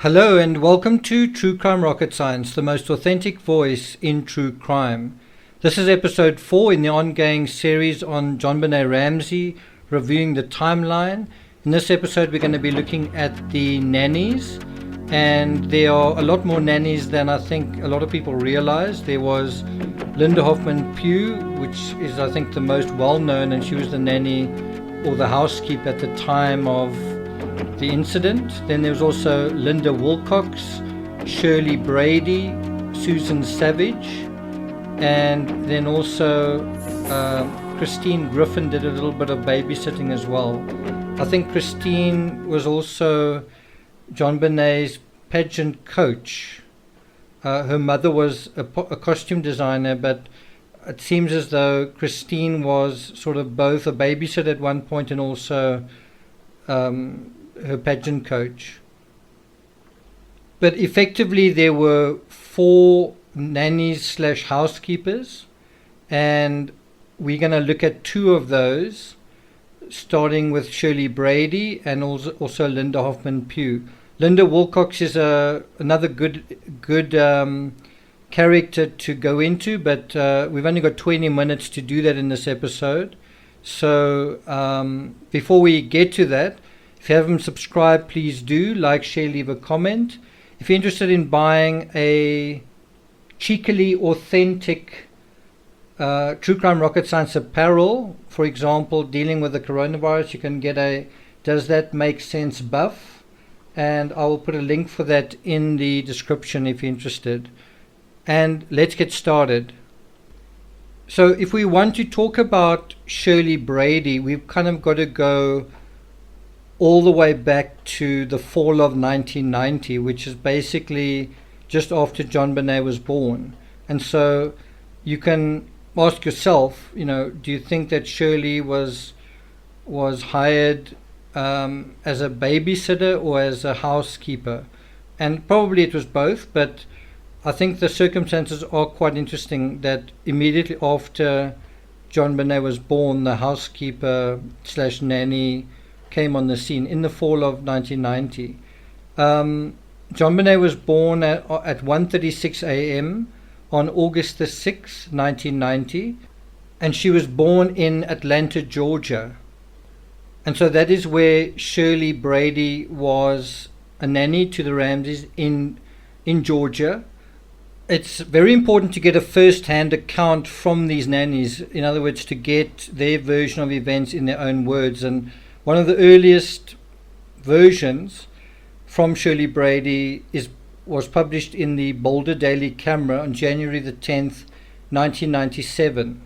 Hello and welcome to True Crime Rocket Science, the most authentic voice in true crime. This is episode 4 in the ongoing series on JonBenet Ramsey, reviewing the timeline. In this episode we're going to be looking at the nannies, and there are a lot more nannies than I think a lot of people realize. There was Linda Hoffman-Pugh, which is I think the most well known, and she was the nanny or the housekeeper at the time of the incident. Then there was also Linda Wilcox, Shirley Brady, Susan Savage, and then also Christine Griffin did a little bit of babysitting as well. I think Christine was also JonBenet's pageant coach. Her mother was a costume designer, but it seems as though Christine was sort of both a babysitter at one point and also her pageant coach. But effectively there were 4 nannies slash housekeepers, and we're going to look at 2 of those, starting with Shirley Brady and also Linda Hoffman-Pugh. Linda Wilcox is another good character to go into, but we've only got 20 minutes to do that in this episode. So before we get to that, if you haven't subscribed, please do like, share, leave a comment. If you're interested in buying a cheekily authentic True Crime Rocket Science apparel, for example, dealing with the coronavirus, you can get a Does That Make Sense buff, and I will put a link for that in the description if you're interested. And let's get started. So if we want to talk about Shirley Brady, we've kind of got to go all the way back to the fall of 1990, which is basically just after JonBenet was born. And so you can ask yourself, do you think that Shirley was hired as a babysitter or as a housekeeper? And probably it was both, but I think the circumstances are quite interesting that immediately after JonBenet was born, the housekeeper slash nanny came on the scene in the fall of 1990. JonBenet was born at 1:36 a.m. on August the 6th, 1990, and she was born in Atlanta, Georgia. And so that is where Shirley Brady was a nanny to the Ramseys in Georgia. It's very important to get a first-hand account from these nannies, in other words, to get their version of events in their own words. And one of the earliest versions from Shirley Brady was published in the Boulder Daily Camera on January the 10th, 1997.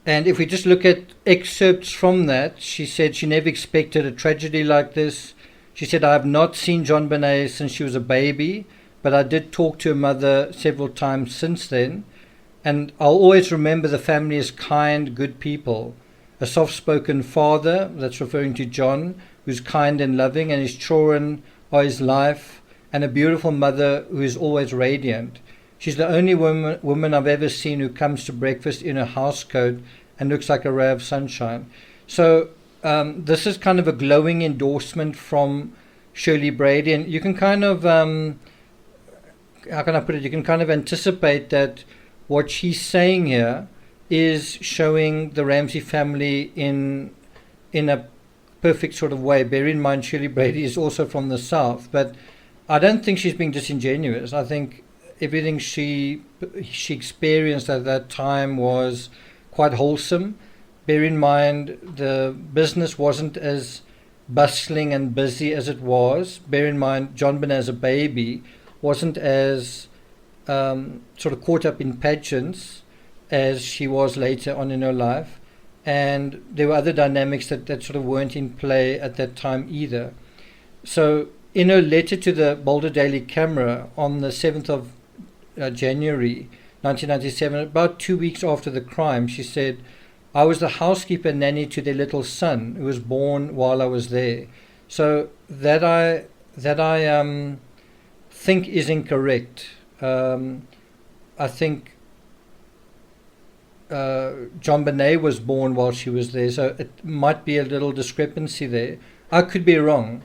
And if we just look at excerpts from that, she said she never expected a tragedy like this. She said, "I have not seen JonBenet since she was a baby, but I did talk to her mother several times since then. And I'll always remember the family as kind, good people. A soft-spoken father," that's referring to John, "who's kind and loving, and his children are his life, and a beautiful mother who is always radiant. She's the only woman I've ever seen who comes to breakfast in a house coat and looks like a ray of sunshine." So this is kind of a glowing endorsement from Shirley Brady, and you can kind of, how can I put it, you can kind of anticipate that what she's saying here is showing the Ramsey family in a perfect sort of way. Bear in mind, Shirley Brady is also from the South, but I don't think she's being disingenuous. I think everything she experienced at that time was quite wholesome. Bear in mind, the business wasn't as bustling and busy as it was. Bear in mind, JonBenet as a baby wasn't as sort of caught up in pageants as she was later on in her life, and there were other dynamics that sort of weren't in play at that time either. So in her letter to the Boulder Daily Camera on the 7th of January 1997, about 2 weeks after the crime, she said, "I was the housekeeper nanny to their little son who was born while I was there." So that I think is incorrect. I think JonBenet was born while she was there, so it might be a little discrepancy there. I could be wrong,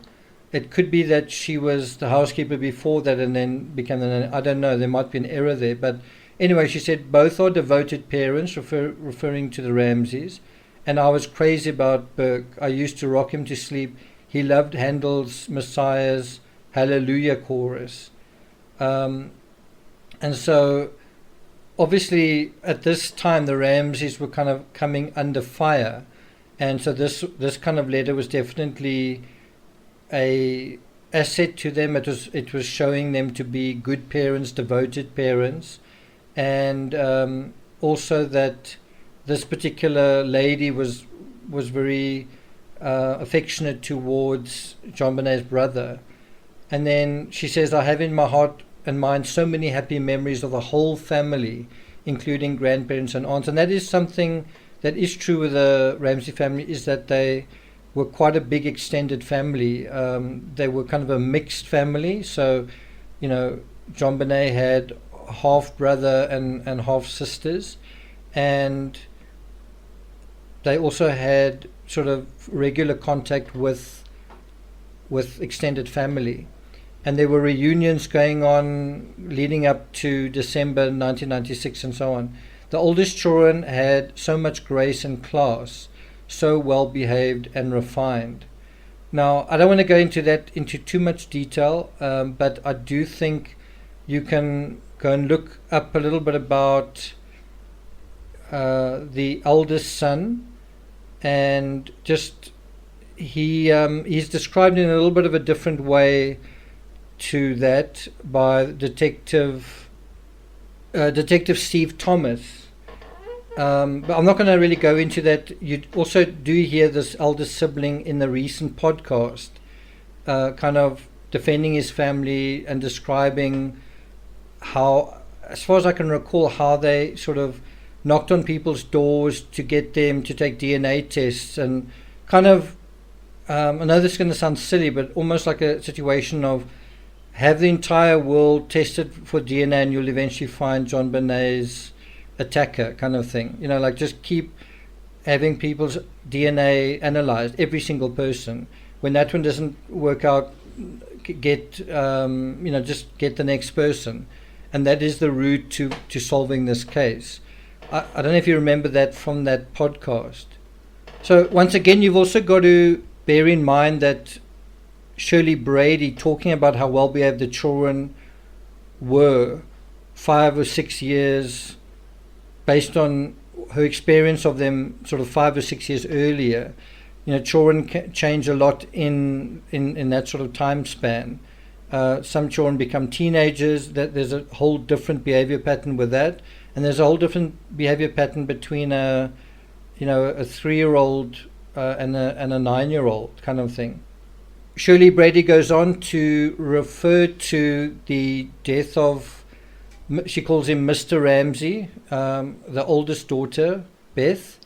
It could be that she was the housekeeper before that and then became the nanny. I don't know. There might be an error there. But anyway, she said both are devoted parents, referring to the Ramseys. And I was crazy about Burke. I used to rock him to sleep. He loved Handel's Messiah's Hallelujah chorus. And so, obviously, at this time, the Ramseys were kind of coming under fire. And so this kind of letter was definitely a asset to them. It was showing them to be good parents, devoted parents, and also that this particular lady was very affectionate towards John Bonet's brother. And then she says, I have in my heart and mind so many happy memories of the whole family, including grandparents and aunts. And that is something that is true with the Ramsey family, is that they were quite a big extended family. They were kind of a mixed family. So, John Bonet had half brother and half sisters, and they also had sort of regular contact with extended family. And there were reunions going on leading up to December 1996 and so on. The oldest children had so much grace and class, so well behaved and refined. Now, I don't want to go into too much detail, but I do think you can go and look up a little bit about the eldest son, and just he's described in a little bit of a different way to that by Detective Steve Thomas. But I'm not going to really go into that. You also do hear this eldest sibling in the recent podcast kind of defending his family and describing how, as far as I can recall, how they sort of knocked on people's doors to get them to take DNA tests, and kind of, I know this is going to sound silly, but almost like a situation of have the entire world tested for DNA and you'll eventually find John Bonet's attacker, kind of thing. Like just keep having people's DNA analyzed, every single person. When that one doesn't work out, get just get the next person. And that is the route to solving this case. I don't know if you remember that from that podcast. So once again, you've also got to bear in mind that Shirley Brady, talking about how well behaved the children were 5 or 6 years, based on her experience of them sort of 5 or 6 years earlier. Children change a lot in that sort of time span. Some children become teenagers. There's a whole different behavior pattern with that, and there's a whole different behavior pattern between a 3-year-old and a 9-year-old kind of thing. Shirley Brady goes on to refer to the death of, she calls him Mr. Ramsey, the oldest daughter, Beth.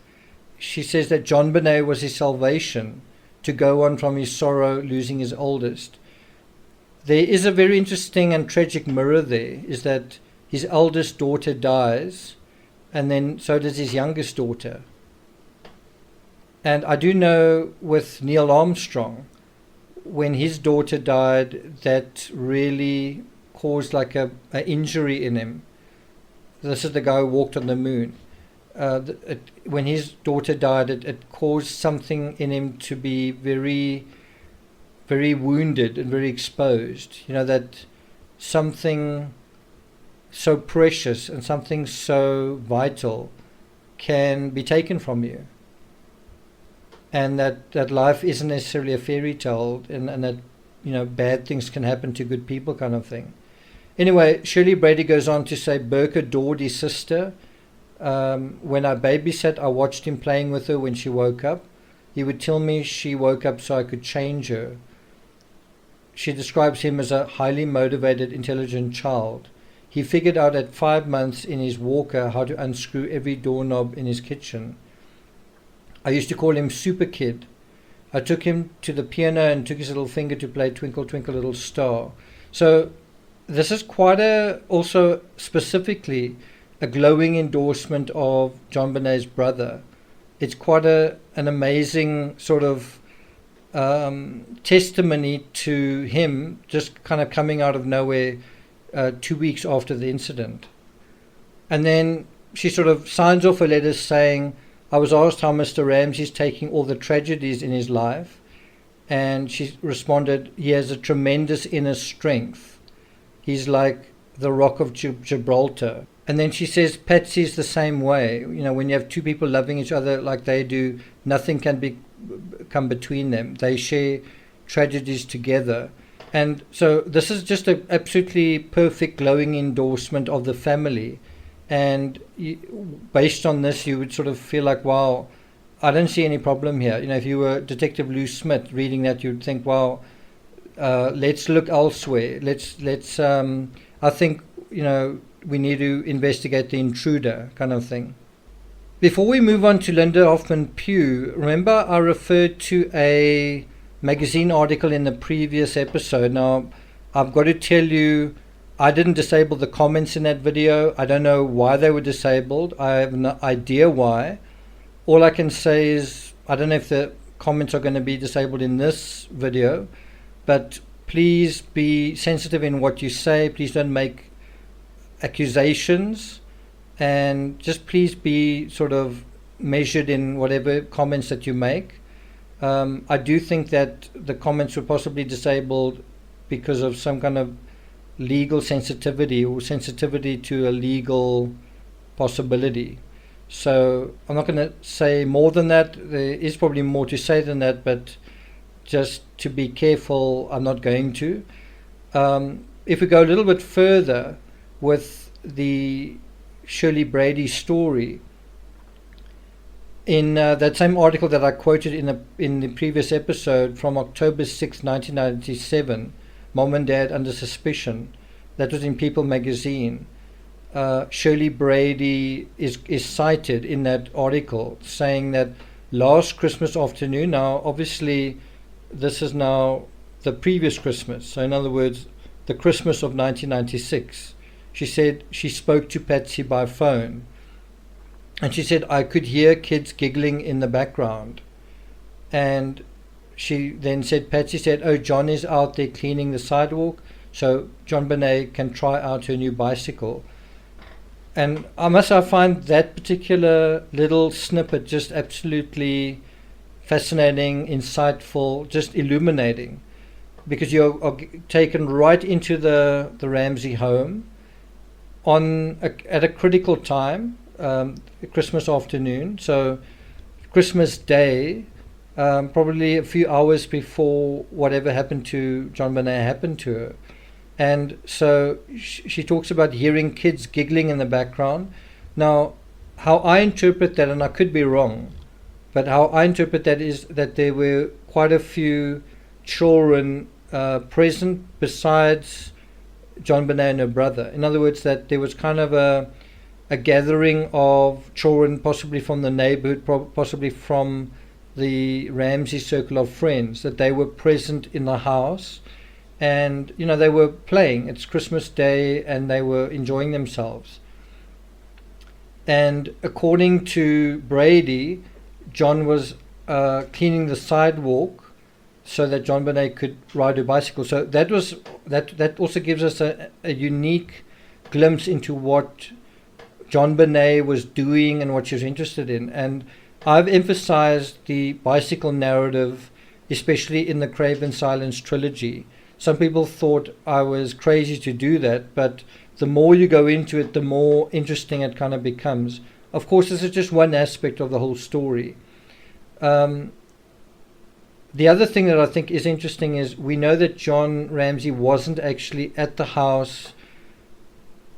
She says that John Bonet was his salvation to go on from his sorrow losing his oldest. There is a very interesting and tragic mirror there, is that his eldest daughter dies, and then so does his youngest daughter. And I do know with Neil Armstrong, when his daughter died, that really caused like a injury in him. This is the guy who walked on the moon. When his daughter died, it caused something in him to be very, very wounded and very exposed. That something so precious and something so vital can be taken from you. And that life isn't necessarily a fairy tale, and that bad things can happen to good people, kind of thing. Anyway, Shirley Brady goes on to say Burke adored his sister. When I babysat, I watched him playing with her when she woke up. He would tell me she woke up so I could change her. She describes him as a highly motivated, intelligent child. He figured out at 5 months in his walker how to unscrew every doorknob in his kitchen. I used to call him Super Kid. I took him to the piano and took his little finger to play Twinkle Twinkle Little Star. So this is quite also specifically a glowing endorsement of John Bonet's brother. It's quite an amazing sort of testimony to him just kind of coming out of nowhere 2 weeks after the incident. And then she sort of signs off her letter saying, I was asked how Mr. Ramsey's taking all the tragedies in his life, and she responded, he has a tremendous inner strength. He's like the Rock of Gibraltar. And then she says, Patsy's the same way. You know, when you have two people loving each other like they do, nothing can come between them. They share tragedies together. And so this is just an absolutely perfect, glowing endorsement of the family. And based on this, you would sort of feel like, wow, I don't see any problem here. You know, if you were Detective Lou Smith reading that, you'd think, wow, let's look elsewhere. I think, you know, we need to investigate the intruder kind of thing. Before we move on to Linda Hoffman-Pugh, remember I referred to a magazine article in the previous episode. Now, I've got to tell you, I didn't disable the comments in that video. I don't know why they were disabled. I have no idea why. All I can say is, I don't know if the comments are going to be disabled in this video, but please be sensitive in what you say. Please don't make accusations, and just please be sort of measured in whatever comments that you make. I do think that the comments were possibly disabled because of some kind of legal sensitivity or sensitivity to a legal possibility. So I'm not going to say more than that. There is probably more to say than that, but just to be careful, I'm not going to. If we go a little bit further with the Shirley Brady story, in that same article that I quoted in the previous episode from October 6, 1997, Mom and Dad Under Suspicion, that was in People magazine, Shirley Brady is cited in that article saying that last Christmas afternoon, now obviously this is now the previous Christmas, so in other words the Christmas of 1996, she said she spoke to Patsy by phone, and she said, I could hear kids giggling in the background. And she then said, Patsy said, oh, John is out there cleaning the sidewalk, so John Bonet can try out her new bicycle. And I find that particular little snippet just absolutely fascinating, insightful, just illuminating, because you're taken right into the Ramsey home at a critical time, Christmas afternoon, so Christmas Day, probably a few hours before whatever happened to John Bonet happened to her. And so she talks about hearing kids giggling in the background. Now, how I interpret that, and I could be wrong, but how I interpret that is that there were quite a few children present besides John Bonet and her brother. In other words, that there was kind of a gathering of children, possibly from the neighborhood, possibly from the Ramsey circle of friends, that they were present in the house, and you know, they were playing. It's Christmas Day and they were enjoying themselves. And according to Brady, John was cleaning the sidewalk so that John Bonet could ride a bicycle. So that also gives us a unique glimpse into what John Bonet was doing and what she was interested in. And I've emphasized the bicycle narrative, especially in the Craven Silence trilogy. Some people thought I was crazy to do that, but the more you go into it, the more interesting it kind of becomes. Of course, this is just one aspect of the whole story. The other thing that I think is interesting is we know that John Ramsey wasn't actually at the house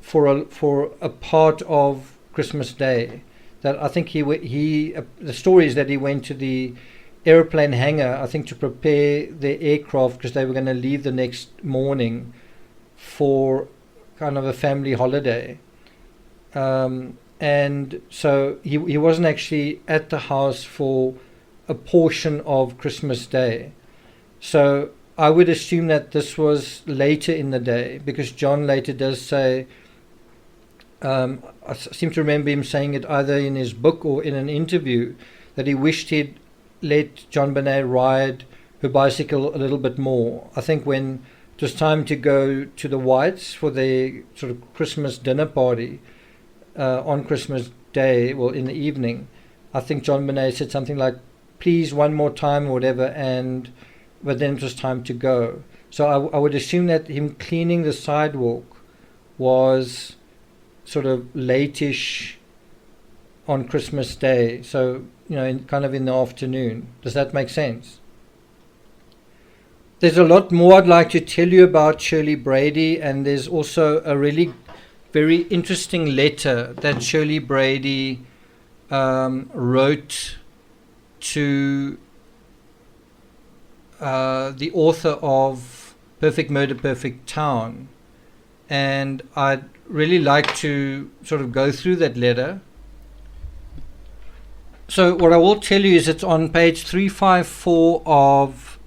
for a part of Christmas Day. That I think the story is that he went to the airplane hangar, I think, to prepare their aircraft because they were going to leave the next morning for kind of a family holiday. And so he wasn't actually at the house for a portion of Christmas Day. So I would assume that this was later in the day, because John later does say, I seem to remember him saying it either in his book or in an interview, that he wished he'd let John Bonet ride her bicycle a little bit more. I think when it was time to go to the Whites for their sort of Christmas dinner party on Christmas Day, well, in the evening, I think JonBenet said something like, please, one more time or whatever, but then it was time to go. So I would assume that him cleaning the sidewalk was sort of late-ish on Christmas Day. So, kind of in the afternoon. Does that make sense? There's a lot more I'd like to tell you about Shirley Brady, and there's also a really very interesting letter that Shirley Brady wrote to the author of Perfect Murder, Perfect Town. And I'd really like to sort of go through that letter. So what I will tell you is it's on page 354 of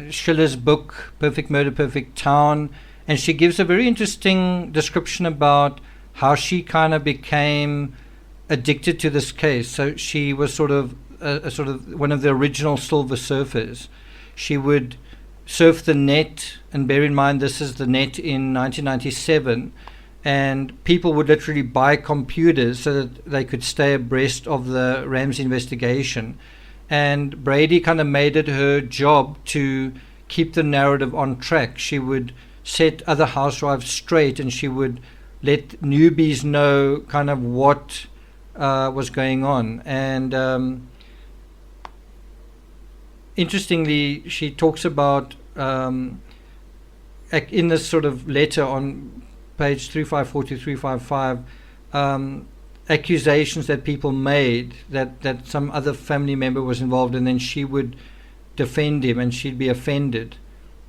Schiller's book, Perfect Murder, Perfect Town. And she gives a very interesting description about how she kind of became addicted to this case. So she was sort of one of the original Silver Surfers. She would surf the net, and bear in mind this is the net in 1997, and people would literally buy computers so that they could stay abreast of the Ramsey investigation. And Brady kind of made it her job to keep the narrative on track. She would set other housewives straight, and she would let newbies know kind of what was going on. And interestingly, she talks about in this sort of letter on page 354 to 355, accusations that people made that some other family member was involved, and then she would defend him and she'd be offended.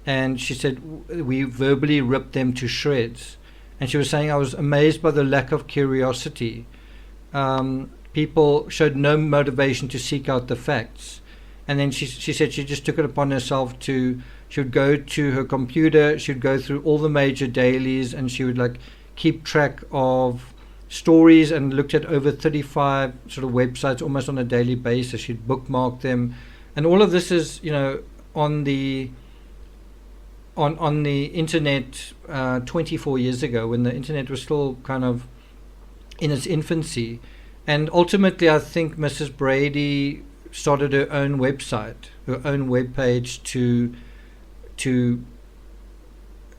And she said, we verbally ripped them to shreds. And she was saying, I was amazed by the lack of curiosity. People showed no motivation to seek out the facts. And then she said she just took it upon herself she would go to her computer, she would go through all the major dailies, and she would keep track of stories, and looked at over 35 sort of websites almost on a daily basis. She'd bookmark them. And all of this is, on the internet 24 years ago, when the internet was still kind of in its infancy. And ultimately, I think Mrs. Brady started her own website, her own webpage to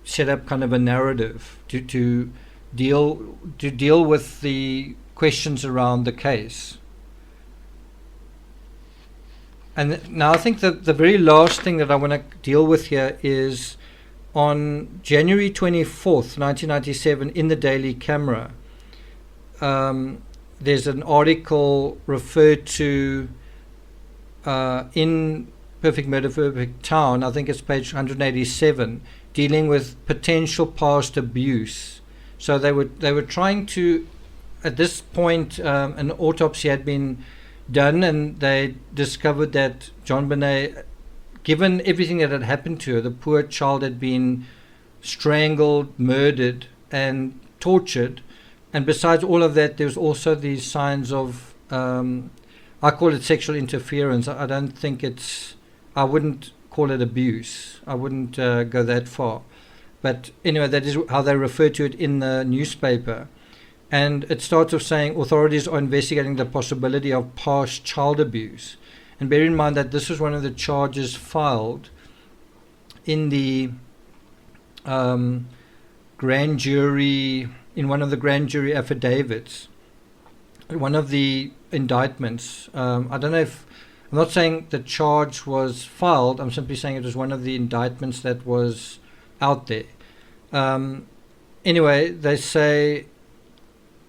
set up kind of a narrative to deal with the questions around the case. And now I think that the very last thing that I want to deal with here is on January 24th, 1997, in the Daily Camera, there's an article referred to in Perfect Murder, Perfect Town, I think it's page 187, dealing with potential past abuse. So they were trying to, at this point, an autopsy had been done, and they discovered that JonBenet, given everything that had happened to her, the poor child had been strangled, murdered, and tortured. And besides all of that, there was also these signs of, I call it sexual interference. I don't think I wouldn't call it abuse. I wouldn't go that far. But anyway, that is how they refer to it in the newspaper. And it starts off saying authorities are investigating the possibility of past child abuse. And bear in mind that this was one of the charges filed in the grand jury, in one of the grand jury affidavits, one of the indictments. I don't know if, I'm not saying the charge was filed, I'm simply saying it was one of the indictments that was out there. Anyway, they say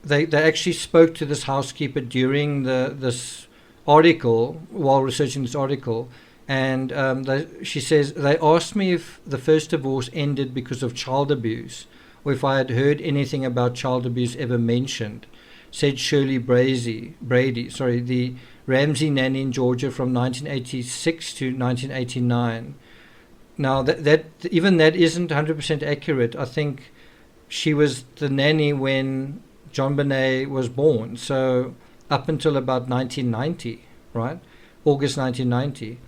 they actually spoke to this housekeeper during this article, while researching this article, and she says, they asked me if the first divorce ended because of child abuse, or if I had heard anything about child abuse ever mentioned, said Shirley Brady, the Ramsey Nanny in Georgia from 1986 to 1989. Now, that even that isn't 100% accurate. I think she was the nanny when JonBenet was born, so up until about 1990, right? August 1990.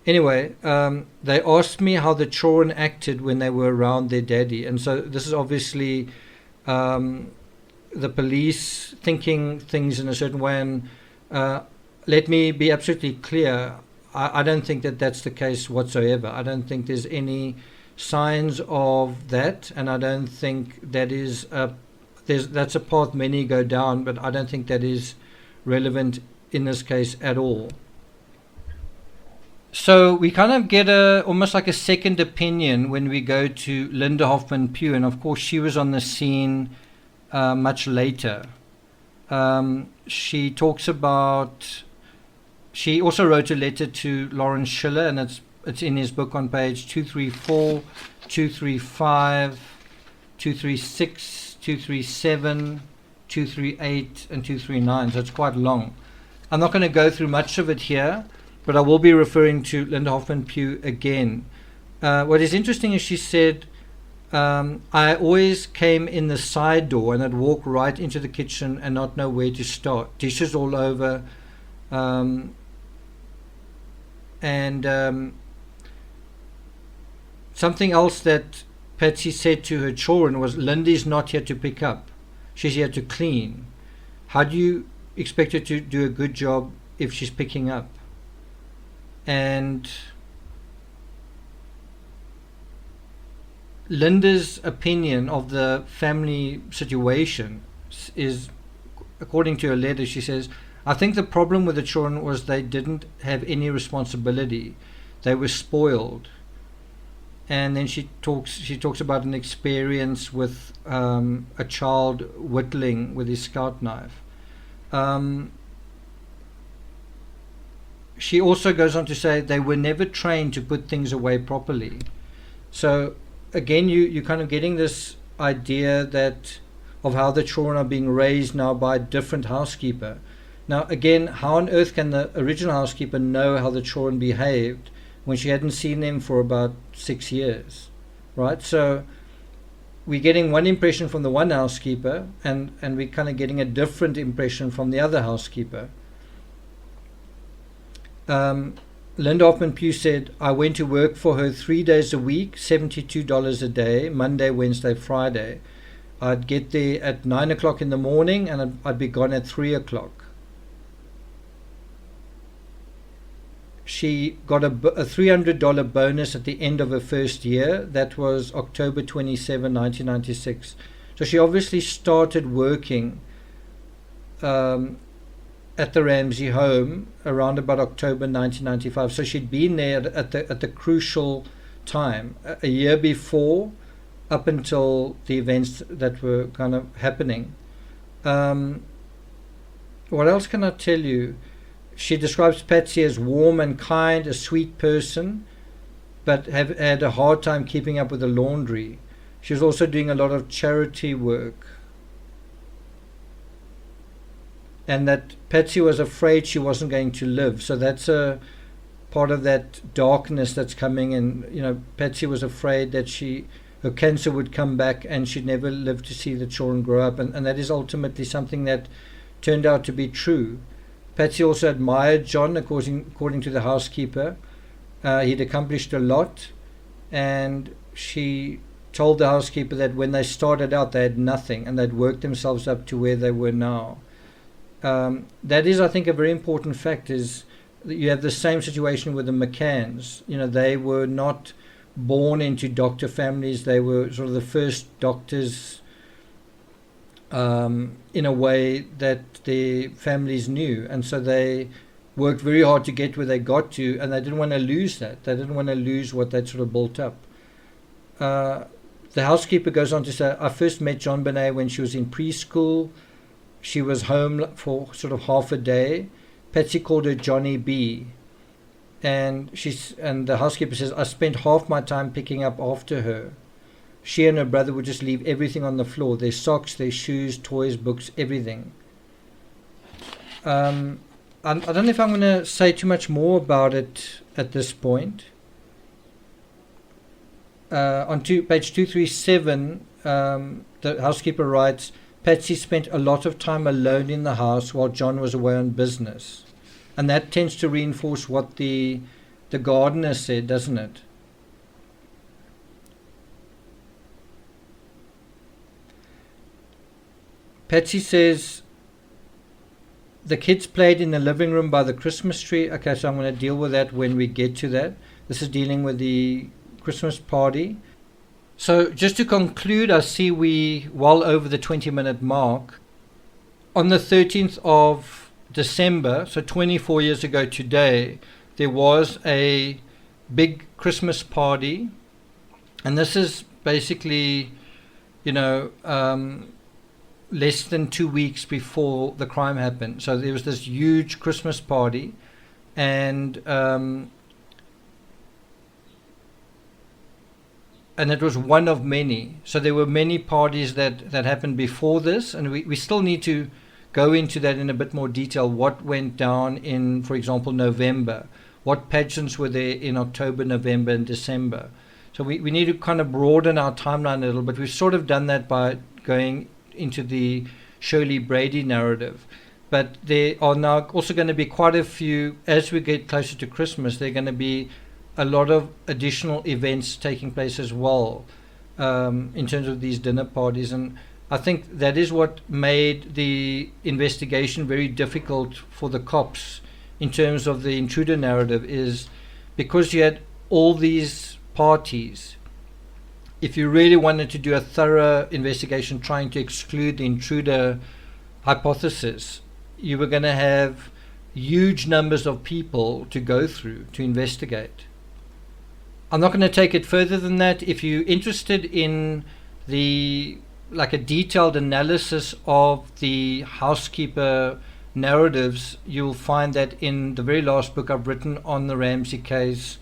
Anyway, they asked me how the children acted when they were around their daddy. And so this is obviously the police thinking things in a certain way. And let me be absolutely clear. I don't think that that's the case whatsoever. I don't think there's any signs of that. And I don't think that is that's a path many go down. But I don't think that is relevant in this case at all. So we kind of get almost like a second opinion when we go to Linda Hoffman-Pugh, and of course she was on the scene much later. She talks about. She also wrote a letter to Lawrence Schiller, and it's in his book on page 234, 235, 236, 237, 238, and 239. So it's quite long. I'm not going to go through much of it here, but I will be referring to Linda Hoffman-Pugh again. What is interesting is she said, I always came in the side door and I'd walk right into the kitchen and not know where to start. Dishes all over. Something else that Patsy said to her children was, Lindy's not here to pick up. She's here to clean. How do you expect her to do a good job if she's picking up? And Linda's opinion of the family situation is, according to her letter, she says, I think the problem with the children was they didn't have any responsibility. They were spoiled. And then she talks about an experience with a child whittling with his scout knife. She also goes on to say they were never trained to put things away properly. So again, you're kind of getting this idea that of how the children are being raised now by a different housekeeper. Now again, how on earth can the original housekeeper know how the children behaved when she hadn't seen them for about 6 years, right? So we're getting one impression from the one housekeeper, and we're kind of getting a different impression from the other housekeeper. Linda Hoffman-Pugh said, I went to work for her 3 days a week, $72 a day, Monday, Wednesday, Friday. I'd get there at 9 o'clock in the morning and I'd be gone at 3 o'clock. She got a $300 bonus at the end of her first year. That was October 27, 1996. So she obviously started working at the Ramsey home around about October 1995. So she'd been there at the crucial time, a year before, up until the events that were kind of happening. What else can I tell you? She describes Patsy as warm and kind, a sweet person, but had a hard time keeping up with the laundry. She was also doing a lot of charity work. And that Patsy was afraid she wasn't going to live. So that's a part of that darkness that's coming. And, you know, Patsy was afraid that her cancer would come back and she'd never live to see the children grow up. And that is ultimately something that turned out to be true. Patsy also admired John, according to the housekeeper. He'd accomplished a lot. And she told the housekeeper that when they started out, they had nothing. And they'd worked themselves up to where they were now. That is, I think, a very important fact, is that you have the same situation with the McCanns. You know, they were not born into doctor families. They were sort of the first doctors in a way that their families knew. And so they worked very hard to get where they got to, and they didn't want to lose that. They didn't want to lose what they'd sort of built up. The housekeeper goes on to say, I first met John Bonet when she was in preschool. She was home for sort of half a day. Patsy called her Johnny B. And the housekeeper says, I spent half my time picking up after her. She and her brother would just leave everything on the floor, their socks, their shoes, toys, books, everything. I don't know if I'm going to say too much more about it at this point. On page 237, the housekeeper writes, Patsy spent a lot of time alone in the house while John was away on business. And that tends to reinforce what the the gardener said, doesn't it? Patsy says, the kids played in the living room by the Christmas tree. Okay, so I'm going to deal with that when we get to that. This is dealing with the Christmas party. So just to conclude, I see we well over the 20-minute mark. On the 13th of December, so 24 years ago today, there was a big Christmas party. And this is basically, less than 2 weeks before the crime happened. So there was this huge Christmas party, and it was one of many. So there were many parties that happened before this, and we still need to go into that in a bit more detail. What went down in, for example, November? What pageants were there in October, November, and December? So we need to kind of broaden our timeline a little bit. We've sort of done that by going into the Shirley Brady narrative. But there are now also going to be quite a few, as we get closer to Christmas, there are going to be a lot of additional events taking place as well, in terms of these dinner parties. And I think that is what made the investigation very difficult for the cops in terms of the intruder narrative, is because you had all these parties. If you really wanted to do a thorough investigation trying to exclude the intruder hypothesis, you were going to have huge numbers of people to go through to investigate. I'm not going to take it further than that. If you're interested in a detailed analysis of the housekeeper narratives, you'll find that in the very last book I've written on the Ramsey case,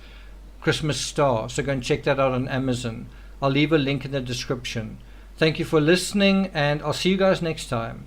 Christmas Star. So go and check that out on Amazon. I'll leave a link in the description. Thank you for listening, and I'll see you guys next time.